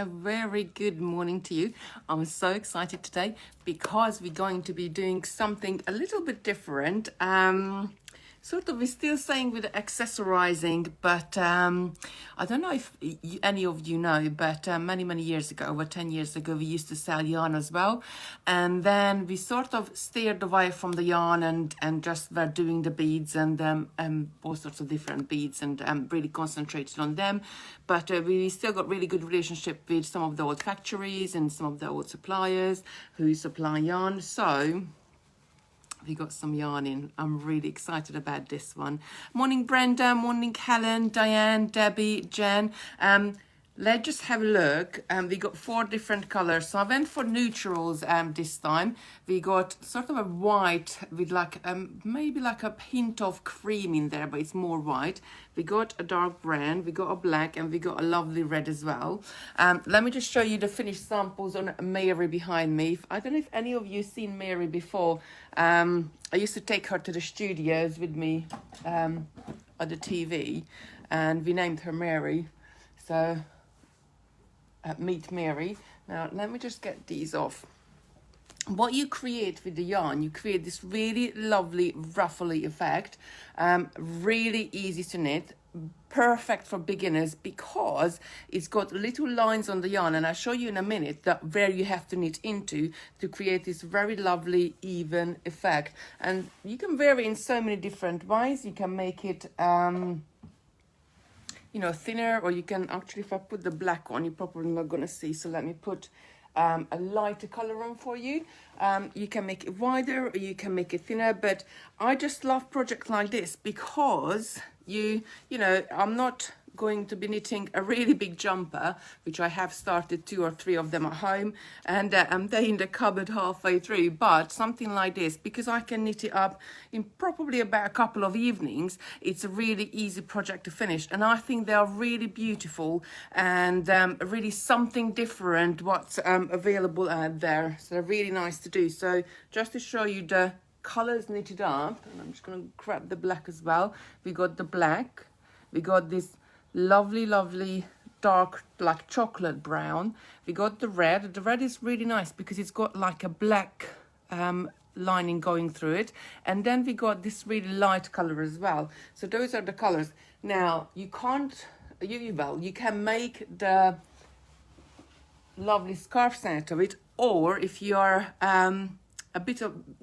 A very good morning to you. I'm so excited today because we're going to be doing something a little bit different. Sort of, we're still saying with accessorizing, but I don't know if any of you know, but many years ago, over 10 years ago, we used to sell yarn as well. And then we sort of steered away from the yarn and just were doing the beads and all sorts of different beads and really concentrated on them. But we still got really good relationship with some of the old factories and some of the old suppliers who supply yarn. So we got some yarn in. I'm really excited about this one. Morning Brenda, morning Helen, Diane, Debbie, Jen. Let's just have a look. We got 4 different colors. So I went for neutrals this time. We got sort of a white with like maybe like a hint of cream in there, but it's more white. We got a dark brown, we got a black, and we got a lovely red as well. Let me just show you the finished samples on Mary behind me. I don't know if any of you seen Mary before. I used to take her to the studios with me at the TV, and we named her Mary. So Meet Mary. Now let me just get these off. What you create with the yarn, you create this really lovely ruffly effect, really easy to knit, perfect for beginners because it's got little lines on the yarn, and I'll show you in a minute that where you have to knit into to create this very lovely even effect. And you can vary in so many different ways. You can make it thinner, or you can actually, if I put the black on, you're probably not going to see, so let me put a lighter color on for you. You can make it wider or you can make it thinner, but I just love projects like this because I'm not going to be knitting a really big jumper, which I have started 2 or 3 of them at home, and they're in the cupboard halfway through. But something like this, because I can knit it up in probably about a couple of evenings, it's a really easy project to finish, and I think they are really beautiful and really something different what's available out there. So they're really nice to do. So just to show you the colors knitted up, and I'm just going to grab the black as well. We got the black, we got this lovely dark like chocolate brown, we got the red. The red is really nice because it's got like a black lining going through it, and then we got this really light color as well. So those are the colors. Now you can make the lovely scarves out of it, or if you are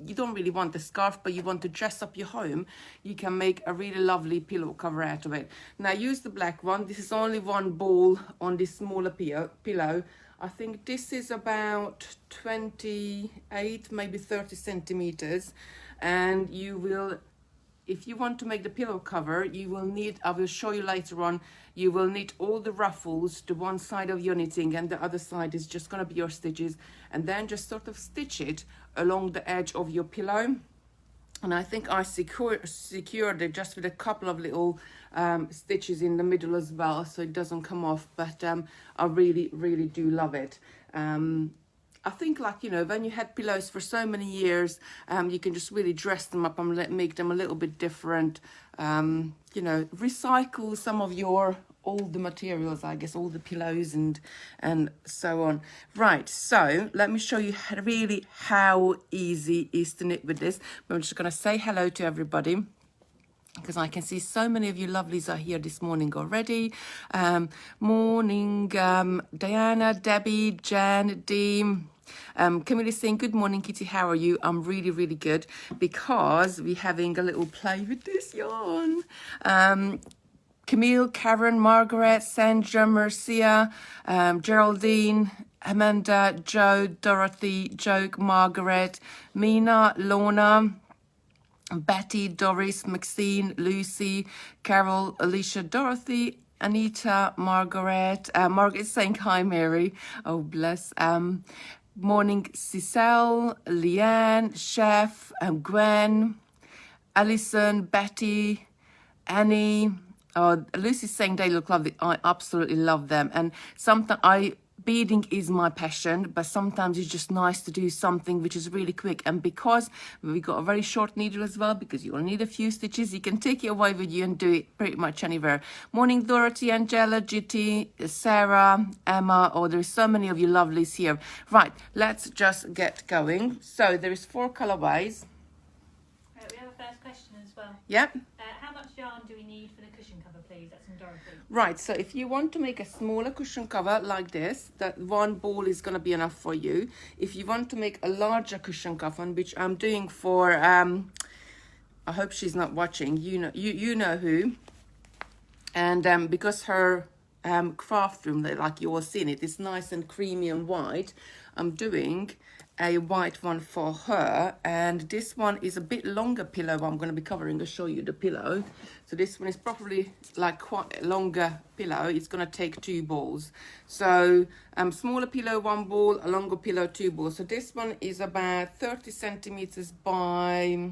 you don't really want the scarf but you want to dress up your home, you can make a really lovely pillow cover out of it. Now use the black one. This is only one ball on this smaller pillow. I think this is about 28, maybe 30 centimeters, and you will, if you want to make the pillow cover, you will need, I will show you later on, you will knit all the ruffles to one side of your knitting, and the other side is just going to be your stitches, and then just sort of stitch it along the edge of your pillow. And I think I secured it just with a couple of little stitches in the middle as well, so it doesn't come off, but I really do love it. I think, when you had pillows for so many years, you can just really dress them up and make them a little bit different. Recycle some of your older materials, I guess, all the pillows and so on. Right, so let me show you really how easy it is to knit with this. I'm just going to say hello to everybody, because I can see so many of you lovelies are here this morning already. Morning, Diana, Debbie, Jan, Dean. Camille is saying, good morning, Kitty, how are you? I'm really good, because we're having a little play with this yarn. Camille, Karen, Margaret, Sandra, Marcia, Geraldine, Amanda, Joe, Dorothy, Joke, Margaret, Mina, Lorna, Betty, Doris, Maxine, Lucy, Carol, Alicia, Dorothy, Anita, Margaret. Margaret is saying hi, Mary. Oh, bless. Morning, Cecile, Leanne, Chef, Gwen, Alison, Betty, Annie. Oh, Lucy's saying they look lovely. I absolutely love them. And sometimes beading is my passion, but sometimes it's just nice to do something which is really quick. And because we got a very short needle as well, because you only need a few stitches, you can take it away with you and do it pretty much anywhere. Morning, Dorothy, Angela, GT, Sarah, Emma. Oh, there's so many of you lovelies here. Right, let's just get going. So there is 4 colorways. We have a first question as well. Yep. How much yarn do we need for the cushion cover, please? That's from Dorothy. Right, so if you want to make a smaller cushion cover like this, that 1 ball is going to be enough for you. If you want to make a larger cushion cover, which I'm doing for, I hope she's not watching, you know who. And because her craft room, like you all seen it, is nice and creamy and white, I'm doing a white one for her, and this one is a bit longer pillow I'm going to be covering. I'll show you the pillow. So this one is probably like quite a longer pillow. It's going to take 2 balls. So smaller pillow 1 ball, a longer pillow 2 balls. So this one is about 30 centimeters by,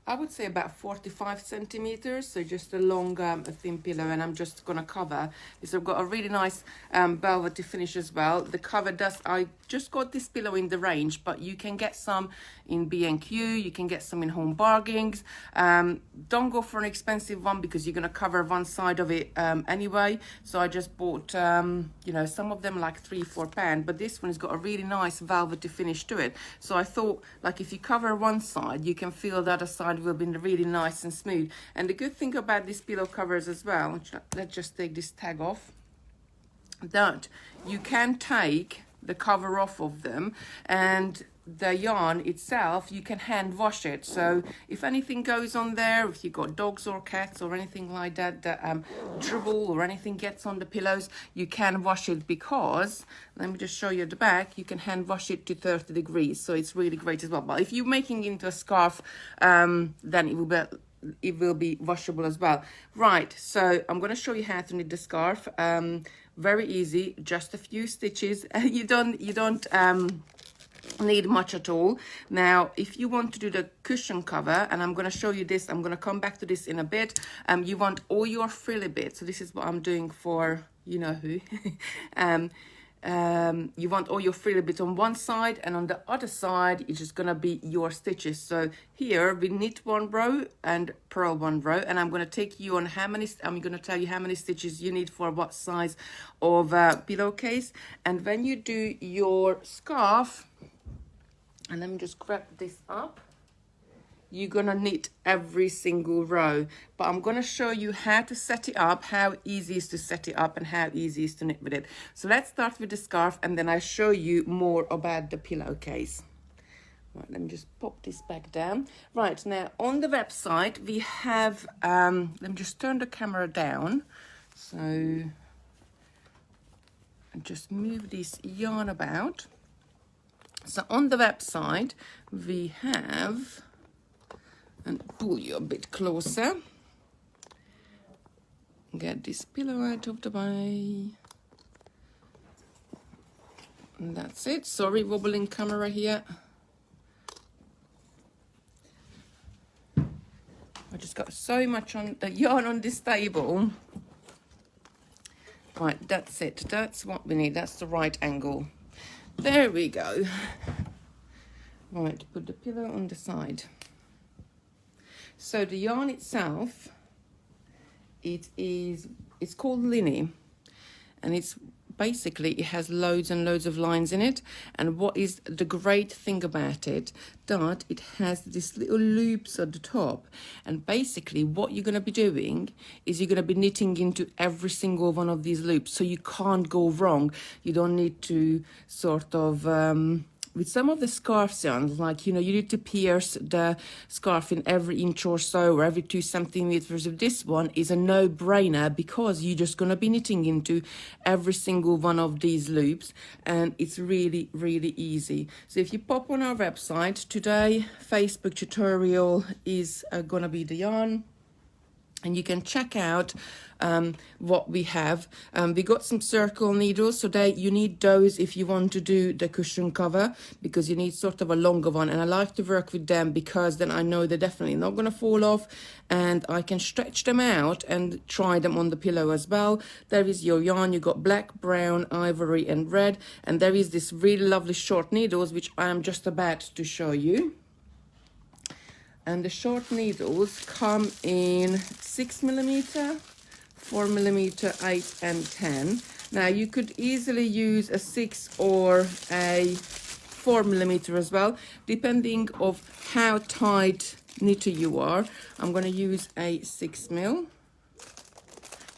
I would say, about 45 centimeters. So just a long, a thin pillow, and I'm just gonna cover this. I've got a really nice velvety finish as well. The cover does, I just got this pillow in the range, but you can get some in B&Q, you can get some in Home Bargains. Don't go for an expensive one because you're gonna cover one side of it anyway. So I just bought, you know, some of them like £3-4, but this one has got a really nice velvety finish to it. So I thought, like, if you cover one side, you can feel the other side will be really nice and smooth. And the good thing about these pillow covers as well, let's just take this tag off, that you can take the cover off of them, and the yarn itself, you can hand wash it. So if anything goes on there, if you got dogs or cats or anything like that, that dribble or anything gets on the pillows, you can wash it, because let me just show you the back, you can hand wash it to 30 degrees. So it's really great as well. But if you're making it into a scarf, then it will be washable as well. Right, so I'm going to show you how to knit the scarf. Very easy, just a few stitches. You don't need much at all. Now, if you want to do the cushion cover, and I'm going to show you this, I'm going to come back to this in a bit. You want all your frilly bits. So this is what I'm doing for you know who. You want all your frilly bits on one side, and on the other side it's just gonna be your stitches. So here we knit 1 row and purl 1 row, and I'm gonna take you on I'm gonna tell you how many stitches you need for what size of pillowcase. And when you do your scarf, and let me just grab this up, you're gonna knit every single row, but I'm gonna show you how to set it up, how easy it is to set it up and how easy it is to knit with it. So let's start with the scarf, and then I'll show you more about the pillowcase. Right, let me just pop this back down. Right, now on the website we have, let me just turn the camera down, so and just move this yarn about. So on the website we have, and pull you a bit closer, get this pillow out of the way, and that's it. Sorry, wobbling camera here. I just got so much on the yarn on this table. Right, that's it, that's what we need, that's the right angle. There we go. Right, put the pillow on the side. So the yarn itself, it's called Linny, and it's basically, it has loads and loads of lines in it. And what is the great thing about it, that it has these little loops at the top, and basically what you're going to be doing is you're going to be knitting into every single one of these loops, so you can't go wrong. You don't need to sort of with some of the scarf yarns, like, you know, you need to pierce the scarf in every inch or so, or every 2 centimeters. This one is a no-brainer, because you're just going to be knitting into every single one of these loops, and it's really, really easy. So if you pop on our website today, Facebook tutorial is going to be the yarn. and you can check out what we have. We got some circle needles, so you need those if you want to do the cushion cover, because you need sort of a longer one, and I like to work with them because then I know they're definitely not going to fall off, and I can stretch them out and try them on the pillow as well. There is your yarn. You got black, brown, ivory and red, and there is this really lovely short needles which I am just about to show you. And the short needles come in 6mm, 4mm, 8 and 10. Now you could easily use a 6 or a 4mm as well, depending of how tight knitter you are. I'm going to use a 6mm.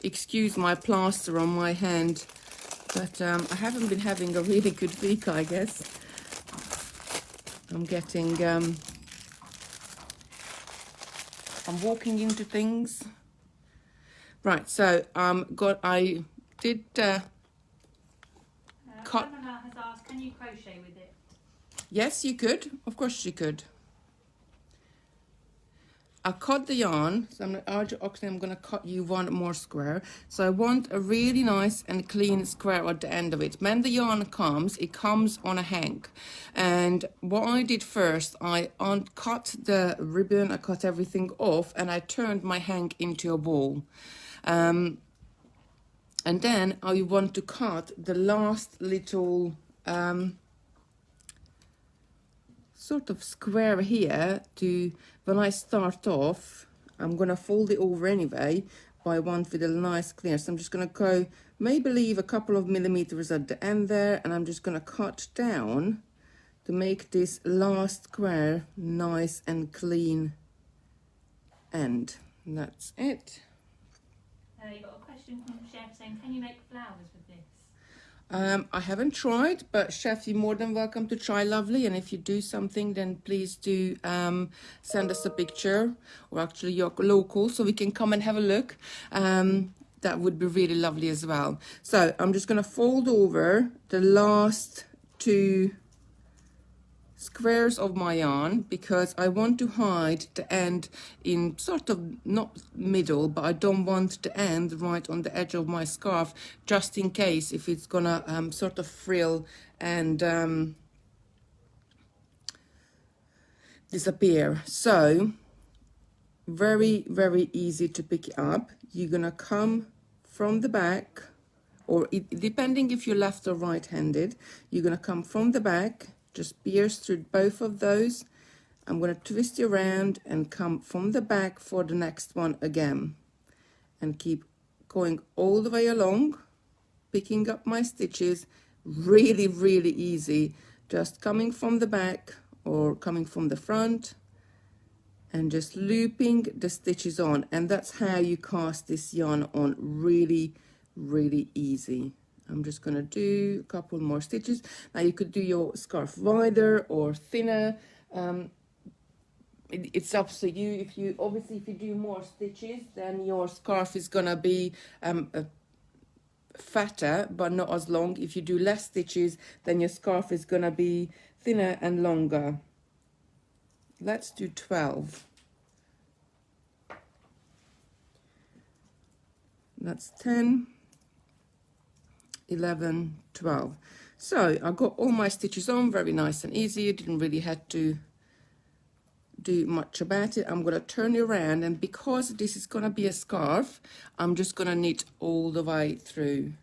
Excuse my plaster on my hand, but I haven't been having a really good week, I guess. I'm getting... I'm walking into things. Right, so I did cut. Pamela has asked, can you crochet with it? Yes, you could. Of course you could. I cut the yarn, so I'm going to cut you one more square. So I want a really nice and clean square at the end of it. When the yarn comes, it comes on a hank. And what I did first, I uncut the ribbon, I cut everything off, and I turned my hank into a ball. And then I want to cut the last little sort of square here to, when I start off, I'm going to fold it over anyway, but I want with a nice clear. So I'm just going to go, maybe leave a couple of millimeters at the end there, and I'm just going to cut down to make this last square nice and clean end. And that's it. You got a question from Chef saying, can you make flowers with this? I haven't tried, but Chef, you're more than welcome to try, lovely. And if you do something, then please do send us a picture, or actually your local, so we can come and have a look. That would be really lovely as well. So I'm just going to fold over the last two squares of my yarn, because I want to hide the end in sort of not middle, but I don't want the end right on the edge of my scarf, just in case if it's gonna sort of frill and disappear. So very, very easy to pick it up. You're gonna come from the back, or depending if you're left or right-handed, you're gonna come from the back, just pierce through both of those. I'm going to twist you around and come from the back for the next one again, and keep going all the way along, picking up my stitches. Really, really easy, just coming from the back or coming from the front and just looping the stitches on, and that's how you cast this yarn on. Really, really easy. I'm just going to do a couple more stitches. Now you could do your scarf wider or thinner. It's up to you. If you do more stitches, then your scarf is going to be fatter but not as long. If you do less stitches, then your scarf is going to be thinner and longer. Let's do 12. That's 10. 11, 12. So I got all my stitches on, very nice and easy. Didn't really have to do much about it. I'm going to turn it around, and because this is going to be a scarf, I'm just going to knit all the way through.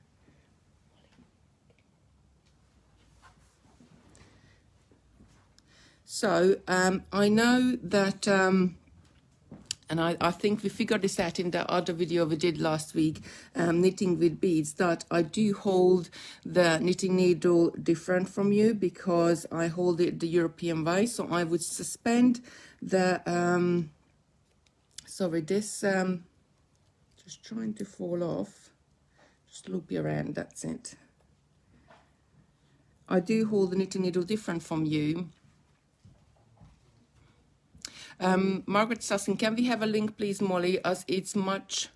So I know that and I think we figured this out in the other video we did last week, knitting with beads, that I do hold the knitting needle different from you, because I hold it the European way. So I would suspend the, just trying to fall off, just loop you around, that's it. I do hold the knitting needle different from you. Margaret's asking, can we have a link please, Molly, as it's much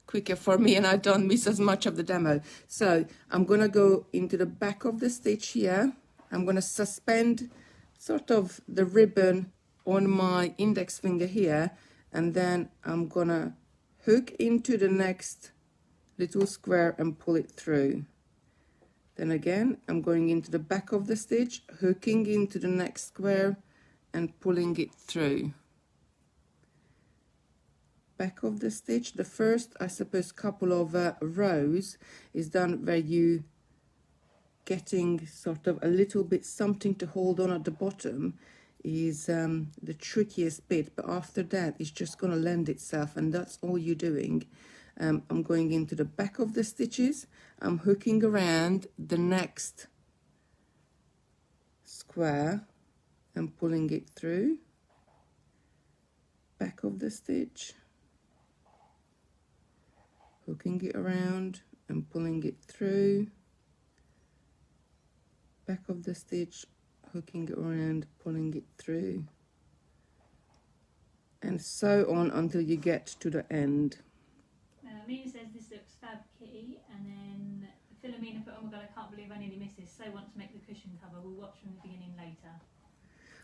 quicker for me and I don't miss as much of the demo. So I'm going to go into the back of the stitch here. I'm going to suspend sort of the ribbon on my index finger here, and then I'm going to hook into the next little square and pull it through. Then again, I'm going into the back of the stitch, hooking into the next square and pulling it through. Back of the stitch, the first, I suppose, couple of rows is done where you getting sort of a little bit something to hold on at the bottom is the trickiest bit, but after that it's just going to lend itself, and that's all you're doing. I'm going into the back of the stitches, I'm hooking around the next square and pulling it through, back of the stitch, hooking it around and pulling it through, back of the stitch, hooking it around, pulling it through, and so on until you get to the end. Mina says this looks fab, Kitty, and then Philomena put, oh my god, I can't believe I nearly missed this. So want to make the cushion cover. We'll watch from the beginning later.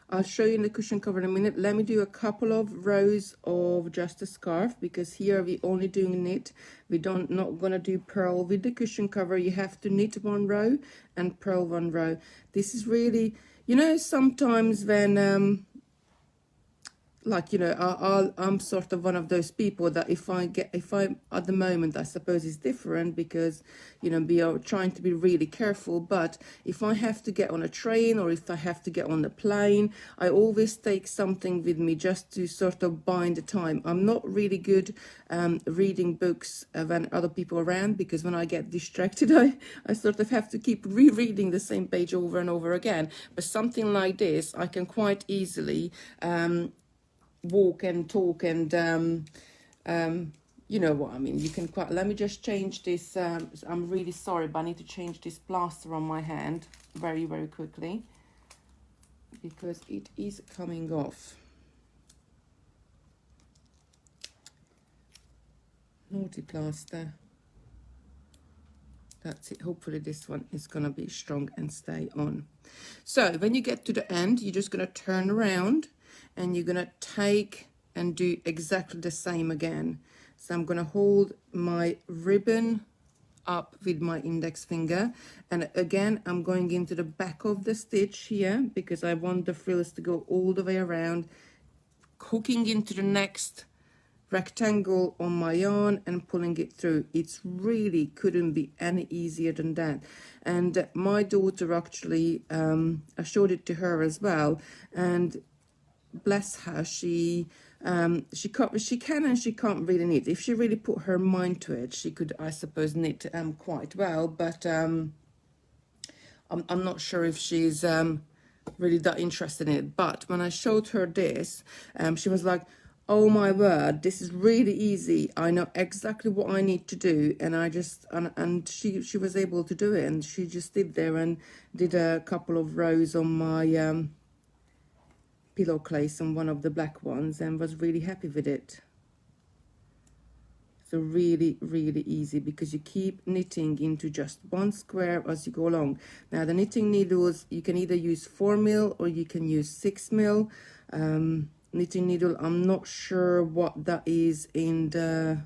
I'll show you in the cushion cover in a minute. Let me do a couple of rows of just a scarf, because here we're only doing knit. We not gonna do purl with the cushion cover. You have to knit one row and purl one row. This is really, you know, sometimes when like, you know, I'm sort of one of those people that if I at the moment, I suppose it's different because, you know, we are trying to be really careful, but if I have to get on a train or if I have to get on a plane, I always take something with me just to sort of bind the time. I'm not really good reading books when other people are around, because when I get distracted, I sort of have to keep rereading the same page over and over again. But something like this, I can quite easily walk and talk and you know what I mean. You can quite, let me just change this. I'm really sorry, but I need to change this plaster on my hand very quickly because it is coming off. Naughty plaster. That's it. Hopefully this one is going to be strong and stay on. So when you get to the end, you're just going to turn around and you're going to take and do exactly the same again. So I'm going to hold my ribbon up with my index finger, and again I'm going into the back of the stitch here because I want the frills to go all the way around, hooking into the next rectangle on my yarn and pulling it through. It's really couldn't be any easier than that. And my daughter actually, I showed it to her as well, and bless her, she can and she can't really knit. If she really put her mind to it, she could, I suppose, knit quite well, but I'm not sure if she's really that interested in it. But when I showed her this, she was like, oh my word, this is really easy. I know exactly what I need to do. And I just, and she was able to do it, and she just did there and did a couple of rows on my pillowcase on one of the black ones and was really happy with it. So really easy because you keep knitting into just one square as you go along. Now the knitting needles, you can either use 4mm or you can use 6mm. Knitting needle, I'm not sure what that is in the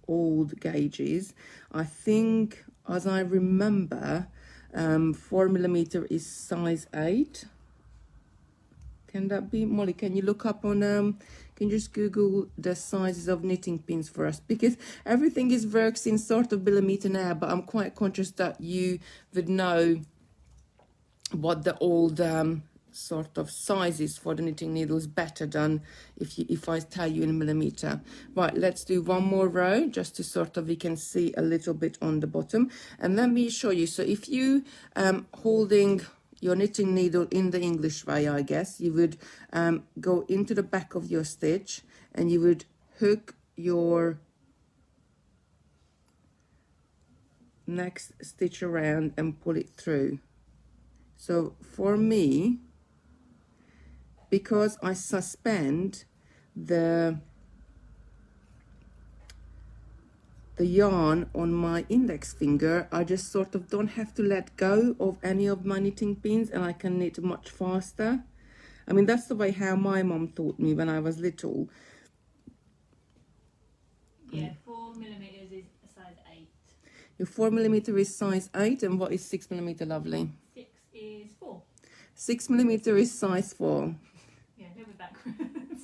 old gauges. I think, as I remember, 4mm is size 8. Can that be? Molly, can you look up on, can you just Google the sizes of knitting pins for us? Because everything works in sort of millimeter now, but I'm quite conscious that you would know what the old sort of sizes for the knitting needles better than if I tell you in millimeter. Right, let's do one more row just to sort of, we can see a little bit on the bottom. And let me show you. So if you holding your knitting needle in the English way, I guess, you would go into the back of your stitch and you would hook your next stitch around and pull it through. So for me, because I suspend the yarn on my index finger, I just sort of don't have to let go of any of my knitting pins, and I can knit much faster. I mean, that's the way how my mom taught me when I was little. Yeah, 4mm is a size 8. Your 4mm is size 8, and what is 6mm, lovely? 6 is 4. 6mm is size 4. Yeah, a little bit backwards.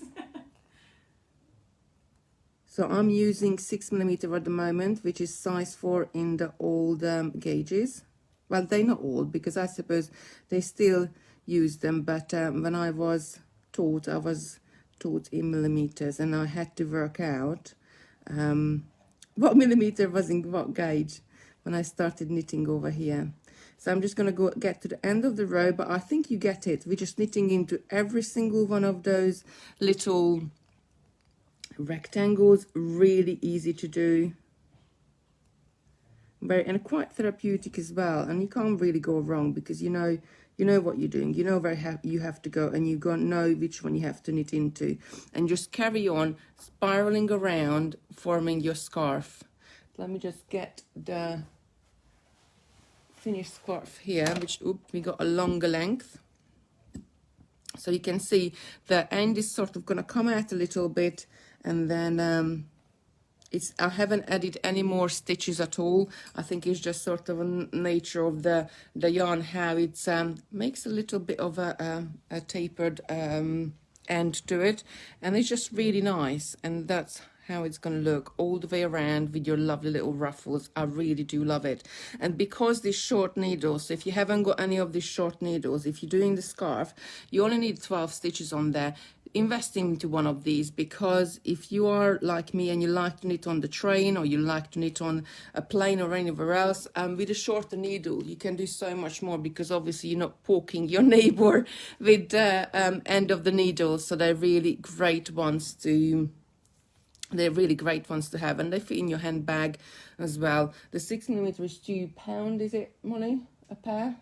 So I'm using 6mm at the moment, which is size 4 in the old gauges. Well, they're not old, because I suppose they still use them, but when I was taught in millimeters, and I had to work out what millimeter was in what gauge when I started knitting over here. So I'm just going to get to the end of the row, but I think you get it. We're just knitting into every single one of those little rectangles. Really easy to do, and quite therapeutic as well, and you can't really go wrong, because you know what you're doing, you know where you have to go, and you know which one you have to knit into, and just carry on spiraling around, forming your scarf. Let me just get the finished scarf here, which we got a longer length. So you can see the end is sort of going to come out a little bit, and then I haven't added any more stitches at all. I think it's just sort of a nature of the yarn, how it makes a little bit of a tapered end to it, and it's just really nice, and that's how it's going to look all the way around with your lovely little ruffles. I really do love it. And because these short needles, so if you haven't got any of these short needles, if you're doing the scarf, you only need 12 stitches on there. Invest into one of these, because if you are like me and you like to knit on the train, or you like to knit on a plane or anywhere else, with a shorter needle you can do so much more, because obviously you're not poking your neighbor with the end of the needle. So they're really great ones to have, and they fit in your handbag as well. The 6mm is £2, is it, Molly, a pair?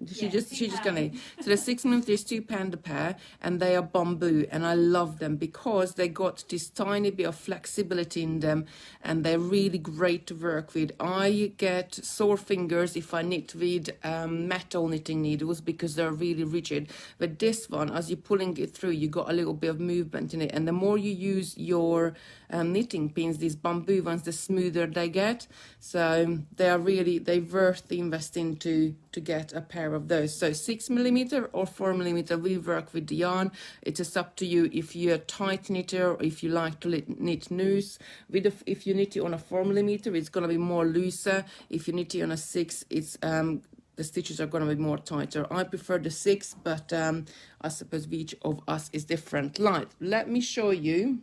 She's just gonna. So the 6mm is £2 a pair, and they are bamboo, and I love them because they got this tiny bit of flexibility in them, and they're really great to work with. I get sore fingers if I knit with metal knitting needles, because they're really rigid. But this one, as you're pulling it through, you got a little bit of movement in it, and the more you use your knitting pins, these bamboo ones, the smoother they get. So they're worth the investing to get a pair of those. So 6mm or 4mm, we work with the yarn. It is up to you if you're a tight knitter, or if you like to knit loose. If you knit it on a 4mm, it's going to be more looser. If you knit it on a 6, it's the stitches are going to be more tighter. I prefer the 6, but I suppose each of us is different. Right, let me show you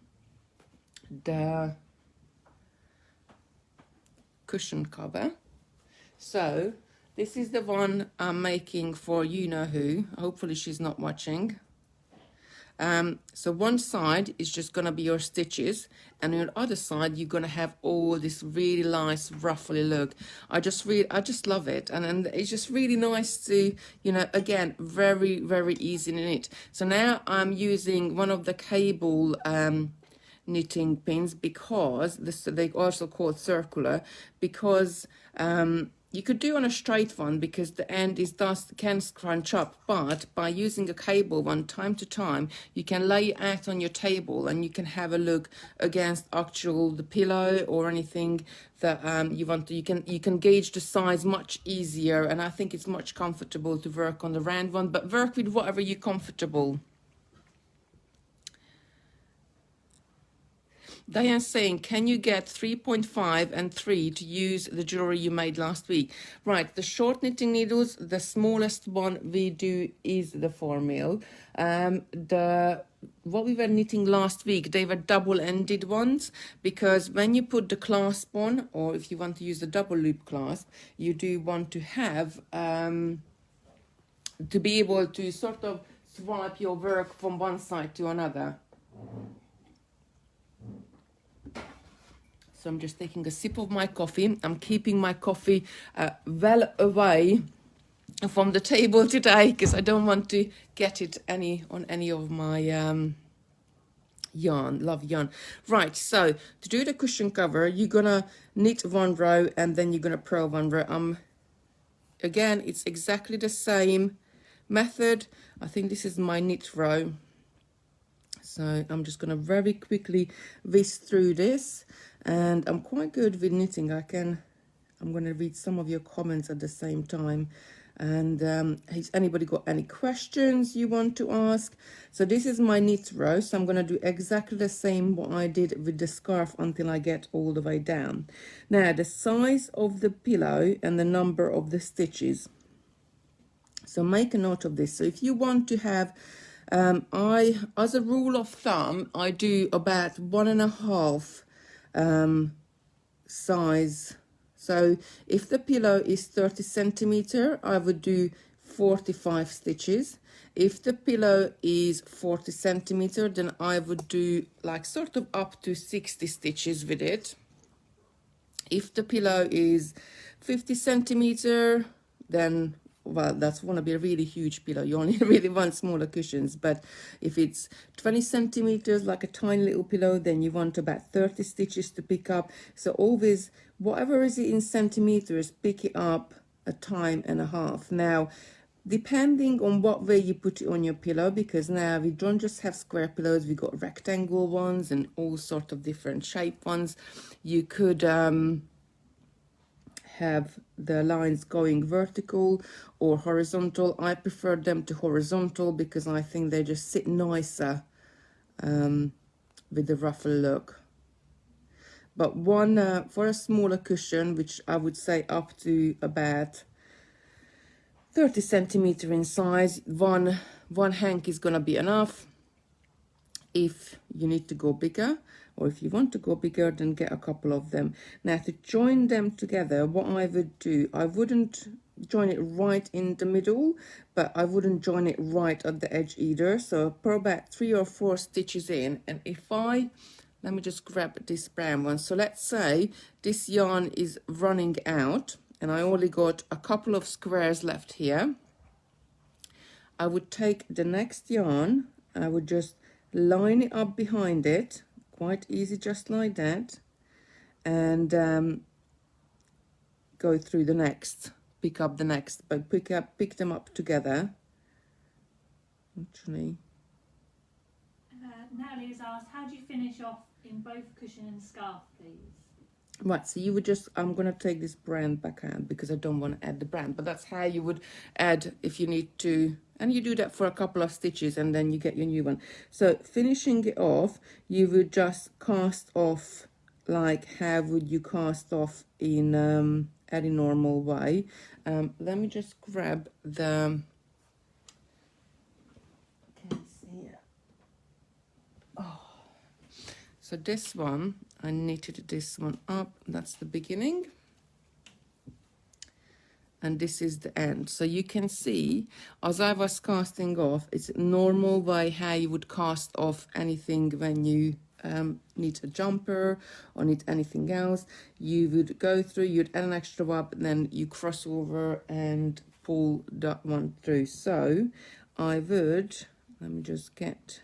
the cushion cover. So this is the one I'm making for you-know-who. Hopefully she's not watching. So one side is just going to be your stitches, and on the other side you're going to have all this really nice ruffly look. I just love it, and it's just really nice to, again, very, very easy to knit. So now I'm using one of the cable knitting pins, because they also called circular, because you could do on a straight one, because the end can scrunch up, but by using a cable one, time to time you can lay it out on your table, and you can have a look against the pillow or anything that you want to. You can gauge the size much easier, and I think it's much comfortable to work on the round one, but work with whatever you're comfortable. Diane's saying, can you get 3.5 and 3 to use the jewelry you made last week? Right, the short knitting needles, the smallest one we do is the 4mm. What we were knitting last week, they were double-ended ones, because when you put the clasp on, or if you want to use the double loop clasp, you do want to have to be able to sort of swipe your work from one side to another. So I'm just taking a sip of my coffee. I'm keeping my coffee well away from the table today, because I don't want to get it on any of my yarn. Love yarn. Right, so to do the cushion cover, you're gonna knit one row, and then you're gonna purl one row. Again, it's exactly the same method. I think this is my knit row. So I'm just going to very quickly whisk through this, and I'm quite good with knitting. I'm going to read some of your comments at the same time. And has anybody got any questions you want to ask? So this is my knit row, so I'm going to do exactly the same what I did with the scarf until I get all the way down. Now the size of the pillow and the number of the stitches. So make a note of this. So if you want to have, as a rule of thumb, I do about 1.5 size. So if the pillow is 30 centimeter, I would do 45 stitches. If the pillow is 40 centimeter, then I would do like sort of up to 60 stitches with it. If the pillow is 50 centimeter, then well, that's want to be a really huge pillow. You only really want smaller cushions. But if it's 20 centimeters, like a tiny little pillow, then you want about 30 stitches to pick up. So always, whatever is it in centimeters, pick it up a time and a half. Now, depending on what way you put it on your pillow, because now we don't just have square pillows, we got rectangle ones and all sorts of different shape ones. You could have the lines going vertical or horizontal. I prefer them to horizontal because I think they just sit nicer with the ruffle look. But one for a smaller cushion, which I would say up to about 30 centimeter in size, one hank is gonna be enough. If you need to go bigger, or if you want to go bigger, then get a couple of them. Now to join them together, what I would do, I wouldn't join it right in the middle, but I wouldn't join it right at the edge either. So put about 3 or 4 stitches in, and let me just grab this brown one. So let's say this yarn is running out and I only got a couple of squares left here. I would take the next yarn, I would just line it up behind it, quite easy, just like that, and go through the next, pick up the next, but pick them up together. Actually, Natalie has asked, how do you finish off in both cushion and scarf, please? right, so you would just, I'm going to take this brand back out because I don't want to add the brand, but that's how you would add if you need to, and you do that for a couple of stitches and then you get your new one. So finishing it off, you would just cast off like how would you cast off in any normal way. Let me just grab the, can see it. Oh, so this one, I knitted this one up, that's the beginning. And this is the end. So you can see, as I was casting off, it's a normal way how you would cast off anything when you knit a jumper or knit anything else. You would go through, you'd add an extra up, and then you cross over and pull that one through. So I would, let me just get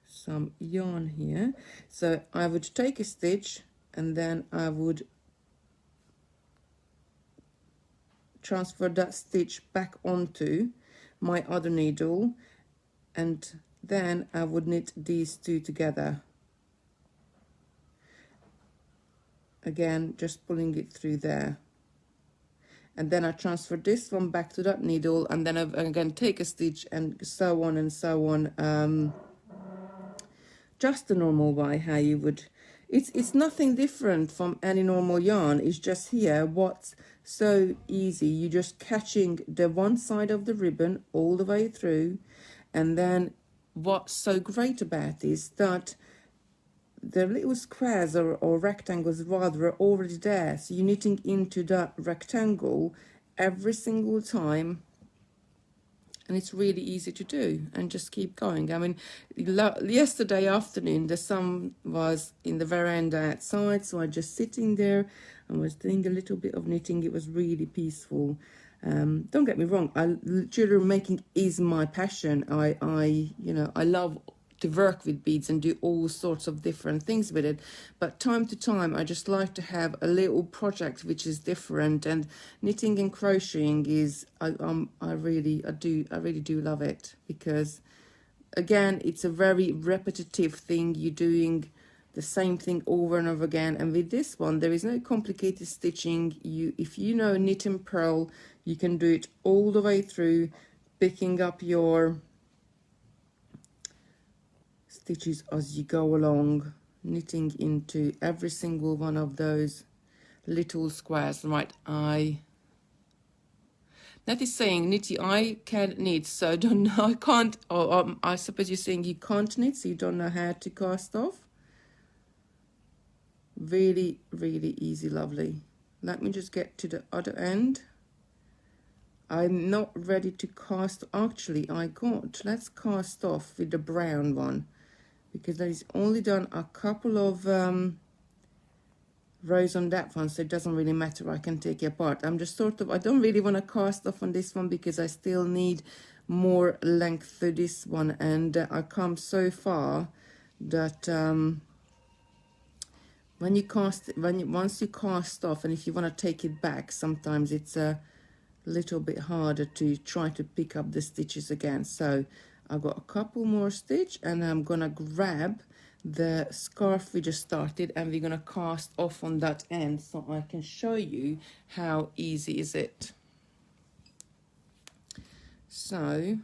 some yarn here. So I would take a stitch and then I would transfer that stitch back onto my other needle, and then I would knit these two together. Again, just pulling it through there. And then I transfer this one back to that needle, and then I'm again take a stitch and so on and so on. Just the normal way how you would, it's nothing different from any normal yarn. It's just here what's so easy, you just catching the one side of the ribbon all the way through, and then what's so great about this that the little squares or rectangles rather are already there, so you're knitting into that rectangle every single time. And it's really easy to do, and just keep going. I mean, yesterday afternoon, the sun was in the veranda outside, so I just sitting there and was doing a little bit of knitting. It was really peaceful. Don't get me wrong, jewelry making is my passion. I love to work with beads and do all sorts of different things with it, but time to time I just like to have a little project which is different, and knitting and crocheting is I really do love it, because again, it's a very repetitive thing. You're doing the same thing over and over again. And with this one, there is no complicated stitching. If you know knit and purl, you can do it all the way through, picking up your stitches as you go along, knitting into every single one of those little squares. Right, that is saying, Nitty, I can knit, so I don't know, I can't, I suppose you're saying you can't knit, so you don't know how to cast off. Really, really easy, lovely. Let me just get to the other end. I'm not ready to cast, actually, let's cast off with the brown one, because that is only done a couple of rows on that one, so it doesn't really matter. I can take it apart. I'm just sort of, I don't really want to cast off on this one because I still need more length for this one, and I come so far that once you cast off, and if you want to take it back, sometimes it's a little bit harder to try to pick up the stitches again. So I've got a couple more stitch, and I'm gonna grab the scarf we just started, and we're gonna cast off on that end so I can show you how easy is it. So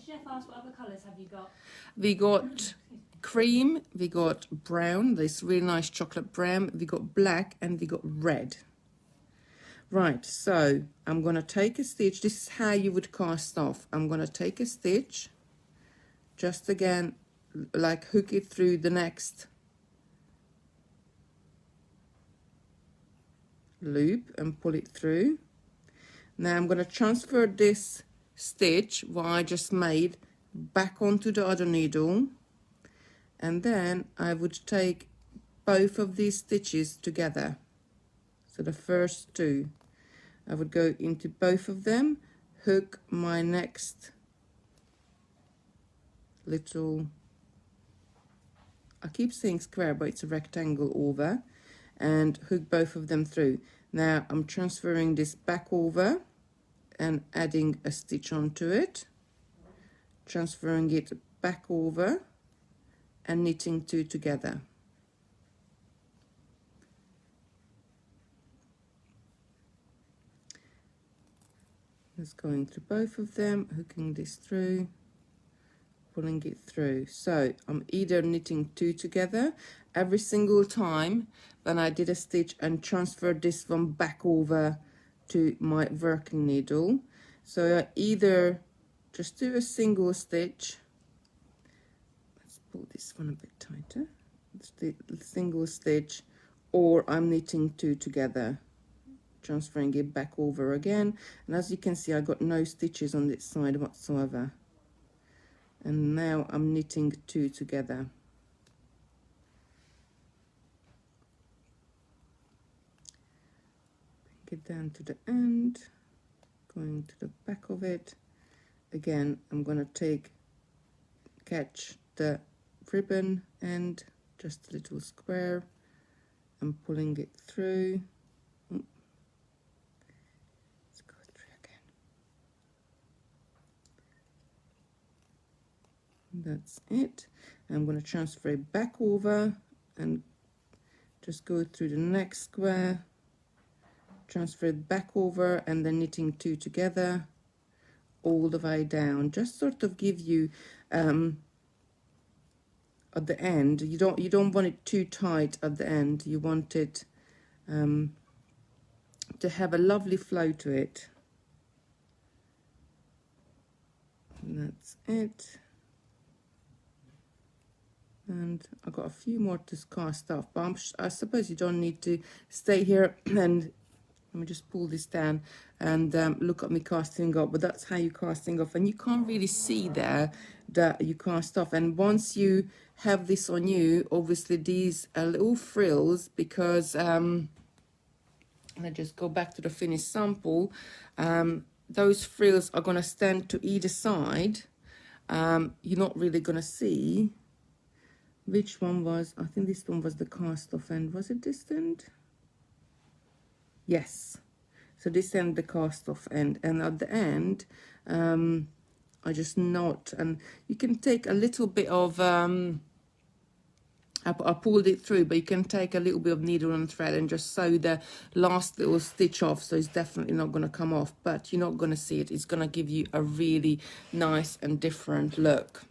Chef asked, what other colours have you got? we got cream, we got brown, this really nice chocolate brown, we got black, and we got red. Right, so I'm gonna take a stitch. This is how you would cast off. I'm gonna take a stitch, just again, like hook it through the next loop and pull it through. Now I'm gonna transfer this stitch, what I just made, back onto the other needle, and then I would take both of these stitches together. So the first two, I would go into both of them, hook my next little, I keep saying square, but it's a rectangle over, and hook both of them through. Now I'm transferring this back over and adding a stitch onto it, transferring it back over and knitting two together. Just going through both of them, hooking this through, pulling it through. So I'm either knitting two together every single time when I did a stitch and transferred this one back over to my working needle. So I either just do a single stitch, let's pull this one a bit tighter, the single stitch, or I'm knitting two together, transferring it back over again. And as you can see, I got no stitches on this side whatsoever, and now I'm knitting two together. Bring it down to the end, going to the back of it again. I'm gonna catch the ribbon end, just a little square, and pulling it through. That's it. I'm going to transfer it back over and just go through the next square, transfer it back over, and then knitting two together all the way down. Just sort of give you at the end, you don't want it too tight at the end. You want it to have a lovely flow to it. And that's it. And I've got a few more to cast off, but I suppose you don't need to stay here. And let me just pull this down and look at me casting off. But that's how you're casting off, and you can't really see there that you cast off. And once you have this on you, obviously these are little frills, because let's just go back to the finished sample. Those frills are going to stand to either side. You're not really going to see which one was, I think this one was the cast off end. Was it this end? Yes. So this end the cast off end, and at the end I just knot, and you can take a little bit of I pulled it through, but you can take a little bit of needle and thread and just sew the last little stitch off, so it's definitely not going to come off, but you're not going to see it. It's going to give you a really nice and different look.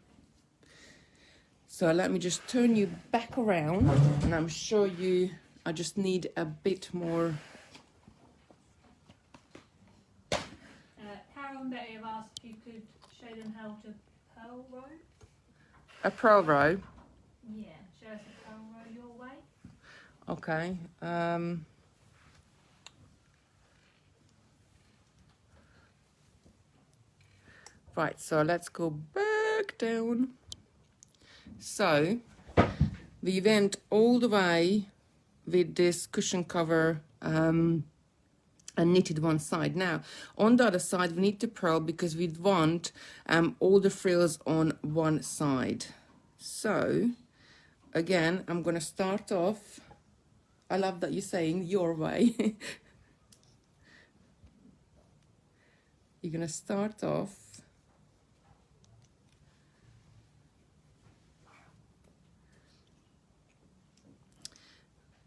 So let me just turn you back around, and I'm show you, I just need a bit more. Carol and Betty have asked if you could show them how to purl row. A purl row. Yeah, show us a purl row your way. Okay. Right, so let's go back down. So we went all the way with this cushion cover and knitted one side. Now on the other side we need to purl because we want all the frills on one side. So again, I'm going to start off. I love that you're saying your way. You're going to start off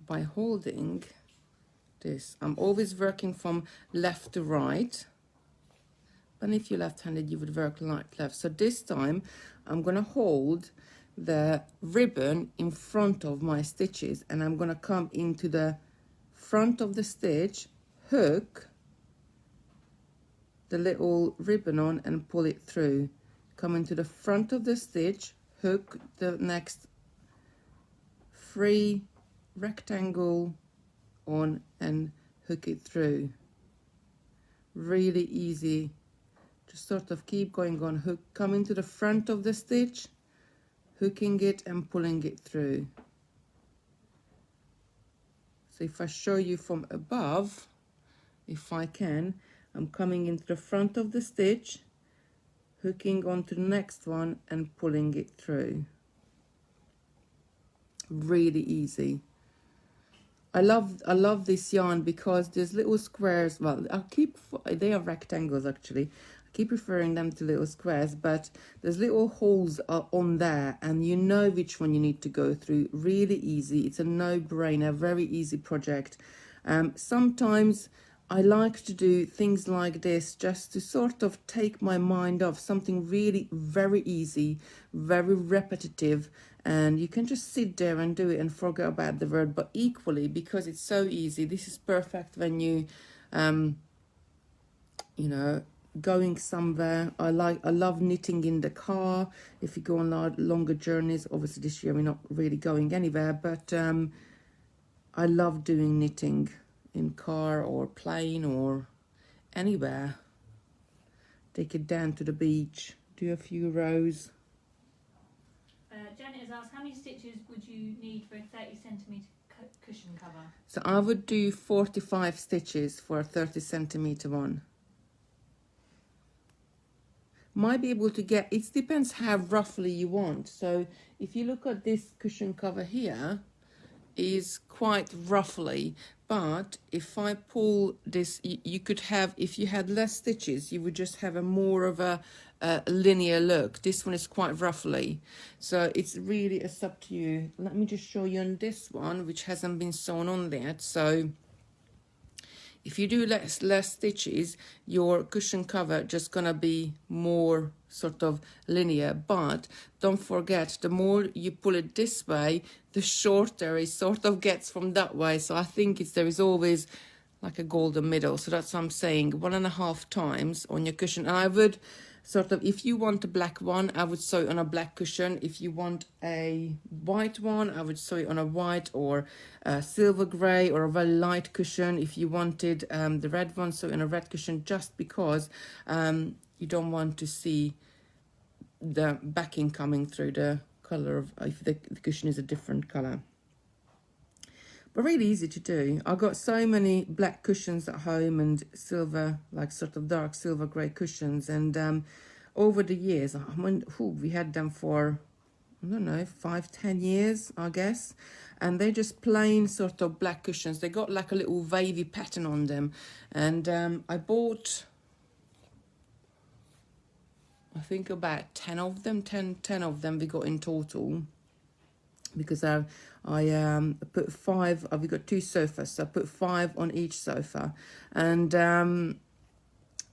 by holding this. I'm always working from left to right, and if you're left-handed you would work right left. So this time I'm going to hold the ribbon in front of my stitches, and I'm going to come into the front of the stitch, hook the little ribbon on and pull it through, come into the front of the stitch, hook the next free rectangle on and hook it through. Really easy. Just sort of keep going on, hook, come into the front of the stitch, hooking it and pulling it through. So if I show you from above, if I can, I'm coming into the front of the stitch, hooking onto the next one and pulling it through. Really easy. I love this yarn because there's little squares. Well, they are rectangles actually. I keep referring them to little squares, but there's little holes on there, and you know which one you need to go through. Really easy. It's a no-brainer. Very easy project. Sometimes I like to do things like this just to sort of take my mind off something really very easy, very repetitive, and you can just sit there and do it and forget about the word. But equally, because it's so easy, this is perfect when you you know, going somewhere. I love knitting in the car if you go on longer journeys. Obviously this year we're not really going anywhere, but I love doing knitting in car or plane or anywhere. Take it down to the beach, do a few rows. Janet has asked, how many stitches would you need for a 30cm cushion cover? So I would do 45 stitches for a 30cm one. Might be able to get, it depends how roughly you want. So if you look at this cushion cover here, is quite roughly, but if I pull this, you could have, if you had less stitches, you would just have a more of a linear look. This one is quite roughly, so it's really, it's up to you. Let me just show you on this one, which hasn't been sewn on yet. So if you do less stitches, your cushion cover just gonna be more sort of linear. But don't forget, the more you pull it this way, the shorter it sort of gets from that way. So I think there is always like a golden middle. So that's what I'm saying, 1.5 times on your cushion. And I would sort of, if you want a black one, I would sew it on a black cushion. If you want a white one, I would sew it on a white or a silver grey or a very light cushion. If you wanted the red one, sew it on a red cushion, just because you don't want to see the backing coming through the colour of, if the cushion is a different colour. But really easy to do. I've got so many black cushions at home and silver, like sort of dark silver grey cushions. And over the years, we had them for I don't know, 5-10 years, I guess. And they're just plain sort of black cushions. They got like a little wavy pattern on them. And I bought, I think about 10 of them, 10 of them we got in total. Because I put 5, we got 2 sofas, so I put 5 on each sofa. And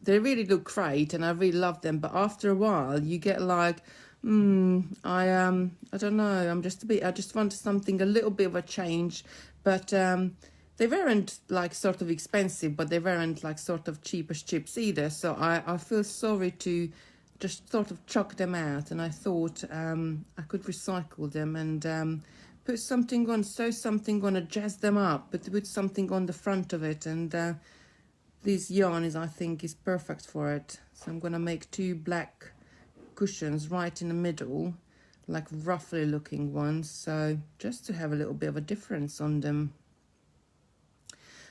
they really look great and I really love them. But after a while, you get like, I don't know, I just want something, a little bit of a change. But they weren't like sort of expensive, but they weren't like sort of cheap as chips either. So I feel sorry to just sort of chuck them out. And I thought I could recycle them and put something on, sew something on, jazz them up, but put something on the front of it. And this yarn is, I think, is perfect for it. So I'm gonna make 2 black cushions right in the middle, like roughly looking ones, so just to have a little bit of a difference on them.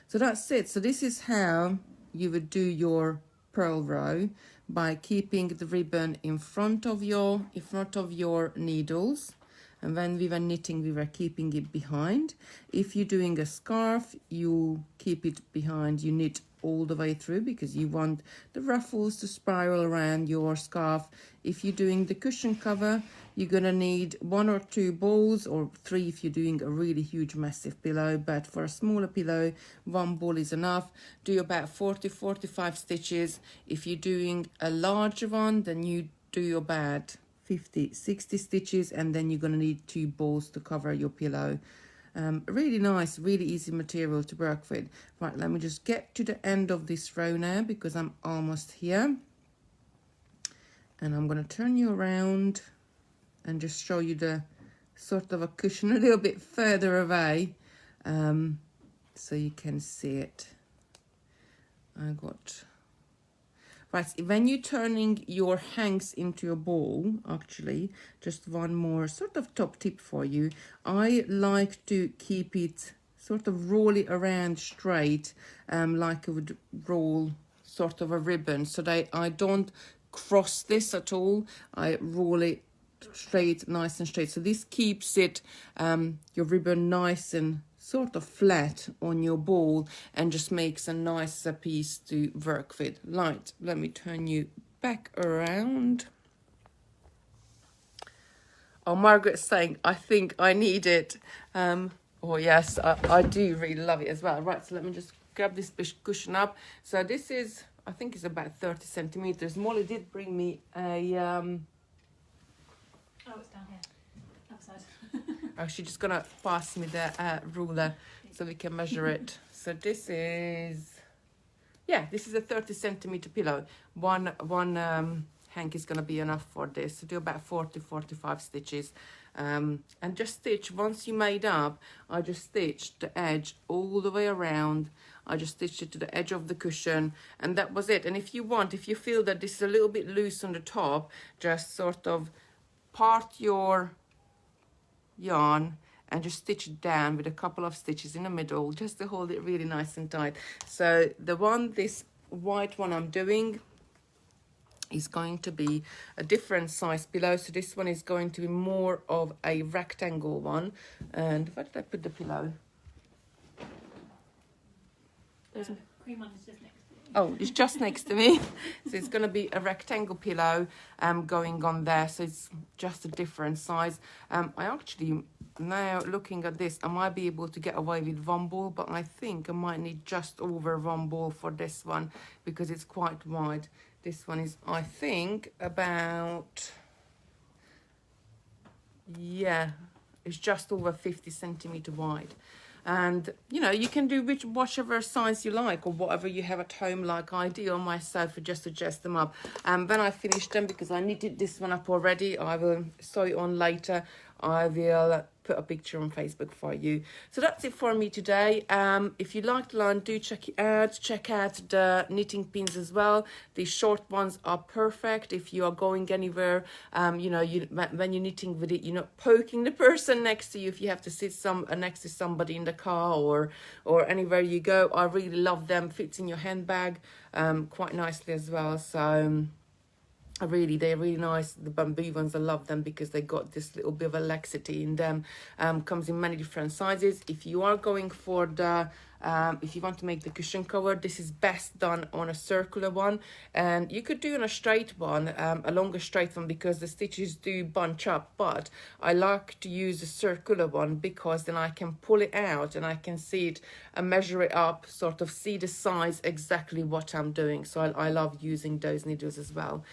So that's it. So this is how you would do your purl row, by keeping the ribbon in front of your needles. And when we were knitting, we were keeping it behind. If you're doing a scarf, you keep it behind, you knit all the way through, because you want the ruffles to spiral around your scarf. If you're doing the cushion cover, you're gonna need 1 or 2 balls, or 3 if you're doing a really huge massive pillow. But for a smaller pillow, 1 ball is enough. Do about 40-45 stitches. If you're doing a larger one, then you do about 50-60 stitches, and then you're going to need 2 balls to cover your pillow. Really nice, really easy material to work with. Right, let me just get to the end of this row now, because I'm almost here. And I'm going to turn you around and just show you the sort of a cushion a little bit further away, so you can see it. I got... Right, when you're turning your hanks into a ball, actually, just one more sort of top tip for you. I like to keep it sort of roll it around straight, like I would roll sort of a ribbon, so that I don't cross this at all. I roll it straight, nice and straight. So this keeps it, your ribbon nice and sort of flat on your ball, and just makes a nicer piece to work with. Right, let me turn you back around. Oh, Margaret's saying, I think I need it. Oh yes, I do really love it as well. Right, so let me just grab this cushion up. So this is, I think it's about 30 centimeters. Molly did bring me a... Oh, it's down here. Outside. Oh, she's just gonna pass me the ruler so we can measure it. So this is, yeah, this is a 30 centimeter pillow. One hank is gonna be enough for this. So do about 40-45 stitches, and just stitch. Once you made up, I just stitched the edge all the way around. I just stitched it to the edge of the cushion, and that was it. And if you want, if you feel that this is a little bit loose on the top, just sort of part your yarn and just stitch it down with a couple of stitches in the middle, just to hold it really nice and tight. So this white one I'm doing is going to be a different size pillow. So this one is going to be more of a rectangle one. And where did I put the pillow? The cream one is just next to it. Oh, it's just next to me. So it's going to be a rectangle pillow going on there. So it's just a different size. I actually, now looking at this, I might be able to get away with 1 ball, but I think I might need just over 1 ball for this one, because it's quite wide. This one is, I think, about, yeah, it's just over 50 centimeter wide. And, you know, you can do whichever size you like, or whatever you have at home, like I do on my sofa, just adjust them up. And when I finish them, because I knitted this one up already, I will sew it on later. I will put a picture on Facebook for you. So that's it for me today. If you like the line, do check it out. Check out the knitting pins as well. These short ones are perfect if you are going anywhere. You know, when you're knitting with it, you're not poking the person next to you if you have to sit next to somebody in the car or anywhere you go. I really love them. Fits in your handbag quite nicely as well. So they're really nice. The bamboo ones, I love them because they got this little bit of a laxity in them. Comes in many different sizes. If you are going for the if you want to make the cushion cover, this is best done on a circular one, and you could do on a straight one, a longer straight one, because the stitches do bunch up. But I like to use a circular one because then I can pull it out and I can see it and measure it up, sort of see the size exactly what I'm doing. So I love using those needles as well.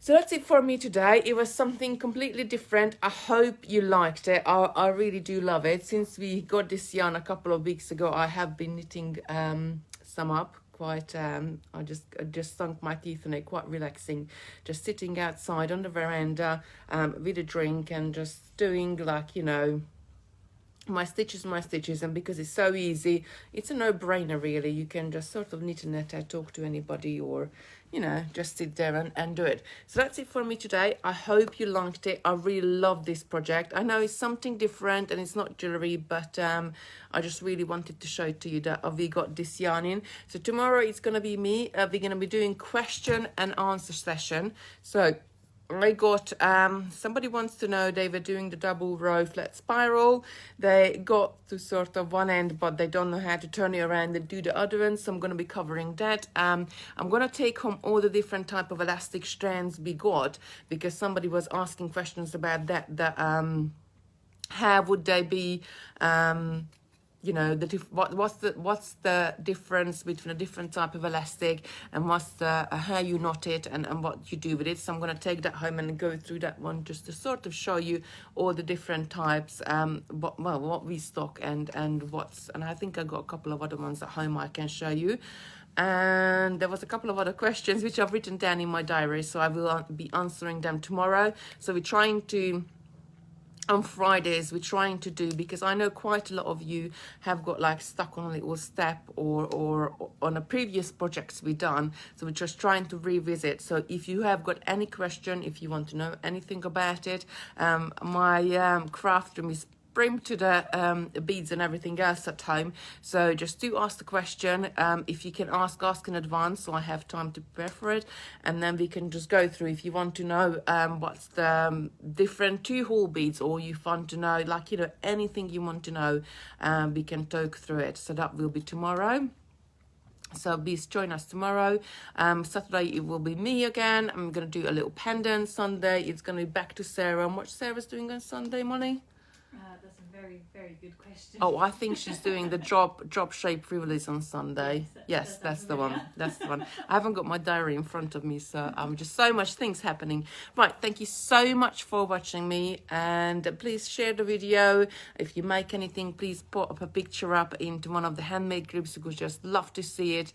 So that's it for me today. It was something completely different. I hope you liked it. I really do love it. Since we got this yarn a couple of weeks ago, I have been knitting some up quite. I just sunk my teeth in it, quite relaxing. Just sitting outside on the veranda with a drink and just doing, like, you know, my stitches, and because it's so easy, it's a no-brainer really. You can just sort of knit a net, talk to anybody, or, you know, just sit there and do it. So that's it for me today. I hope you liked it. I really love this project. I know it's something different and it's not jewelry, but I just really wanted to show it to you that we got this yarn in. So tomorrow it's going to be me. We're going to be doing question and answer session. So I got somebody wants to know, they were doing the double row flat spiral. They got to sort of one end, but they don't know how to turn it around and do the other end, so I'm going to be covering that. I'm going to take home all the different type of elastic strands we got, because somebody was asking questions about that, how would they be, you know, what's the difference between a different type of elastic, and what's the how you knot it, and what you do with it. So I'm going to take that home and go through that one, just to sort of show you all the different types, what we stock, and I think I got a couple of other ones at home I can show you. And there was a couple of other questions which I've written down in my diary, so I will be answering them tomorrow. So we're trying to, on Fridays, we're trying to do, because I know quite a lot of you have got like stuck on a little step or on a previous projects we done. So we're just trying to revisit. So if you have got any question, if you want to know anything about it, my craft room is brim to the beads and everything else at home. So just do ask the question. If you can ask in advance, so I have time to prepare for it, and then we can just go through. If you want to know what's the different two-hole beads, or you want to know, like, you know, anything you want to know, we can talk through it. So that will be tomorrow. So please join us tomorrow. Saturday it will be me again. I'm going to do a little pendant. Sunday it's going to be back to Sarah. And what Sarah's doing on Sunday, Molly? That's a very, very good question. Oh, I think she's doing the drop shape rivers on Sunday. Yes, that's the one. That's the one. I haven't got my diary in front of me, so just so much things happening. Right, thank you so much for watching me, and please share the video. If you make anything, please put up a picture up into one of the handmade groups. We just love to see it,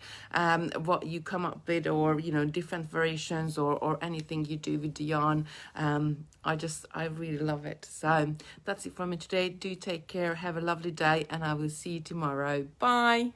what you come up with, or, you know, different variations, or anything you do with the yarn. I really love it. So that's it from me today. Do take care, have a lovely day, and I will see you tomorrow. Bye.